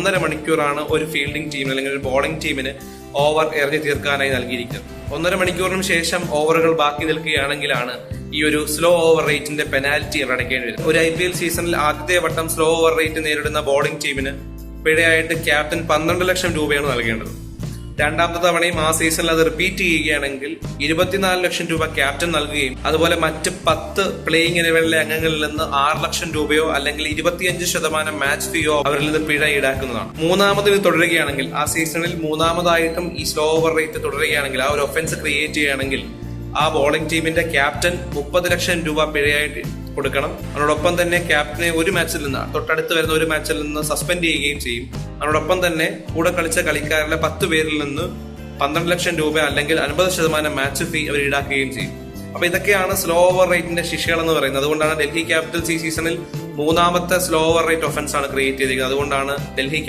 1.5 മണിക്കൂറാണ് ഒരു ഫീൽഡിംഗ് ടീമിന് അല്ലെങ്കിൽ ഒരു ബോളിംഗ് ടീമിന് ഓവർ എറിഞ്ഞു തീർക്കാനായി നൽകിയിരിക്കുന്നത്. 1.5 മണിക്കൂറിനും ശേഷം ഓവറുകൾ ബാക്കി നിൽക്കുകയാണെങ്കിലാണ് ഈ ഒരു സ്ലോ ഓവർ റേറ്റിന്റെ പെനാൽറ്റി അടയ്ക്കേണ്ടി വരും. ഒരു IPL സീസണിൽ ആദ്യത്തെ വട്ടം സ്ലോ ഓവർ റേറ്റ് നേരിടുന്ന ബോളിംഗ് ടീമിന് പിഴയായിട്ട് ക്യാപ്റ്റൻ 12 ലക്ഷം രൂപയാണ് നൽകേണ്ടത്. രണ്ടാമത്തെ തവണയും ആ സീസണിൽ അത് റിപ്പീറ്റ് ചെയ്യുകയാണെങ്കിൽ 24 ലക്ഷം രൂപ ക്യാപ്റ്റൻ നൽകുകയും അതുപോലെ മറ്റ് 10 പ്ലേയിങ് ഇലവനിലെ അംഗങ്ങളിൽ നിന്ന് 6 ലക്ഷം രൂപയോ അല്ലെങ്കിൽ 25% മാച്ച് ഫീയോ അവരിൽ നിന്ന് പിഴ ഈടാക്കുന്നതാണ്. മൂന്നാമത് ഇത് തുടരുകയാണെങ്കിൽ, ആ സീസണിൽ മൂന്നാമതായിട്ടും ഈ സ്ലോ ഓവർ റേറ്റ് തുടരുകയാണെങ്കിൽ, ആ ഒരു ഒഫൻസ് ക്രിയേറ്റ് ചെയ്യുകയാണെങ്കിൽ ആ ബോളിംഗ് ടീമിന്റെ ക്യാപ്റ്റൻ 30 ലക്ഷം രൂപ പിഴയായിട്ട് കൊടുക്കണം. അതോടൊപ്പം തന്നെ ക്യാപ്റ്റനെ ഒരു മാച്ചിൽ നിന്ന്, തൊട്ടടുത്ത് വരുന്ന ഒരു മാച്ചിൽ നിന്ന് സസ്പെൻഡ് ചെയ്യുകയും ചെയ്യും. അതോടൊപ്പം തന്നെ കൂടെ കളിച്ച കളിക്കാരിലെ 10 പേരിൽ നിന്ന് 12 ലക്ഷം രൂപ അല്ലെങ്കിൽ 50% മാച്ച് ഫീ അവർ ഈടാക്കുകയും ചെയ്യും. അപ്പൊ ഇതൊക്കെയാണ് സ്ലോ ഓവർ റേറ്റിന്റെ ശിക്ഷകൾ എന്ന് പറയുന്നത്. അതുകൊണ്ടാണ് ഡൽഹി ക്യാപിറ്റൽസ് ഈ സീസണിൽ മൂന്നാമത്തെ സ്ലോ ഓവർ റേറ്റ് ഒഫൻസ് ആണ് ക്രിയേറ്റ് ചെയ്തിരിക്കുന്നത്. അതുകൊണ്ടാണ് ഡൽഹി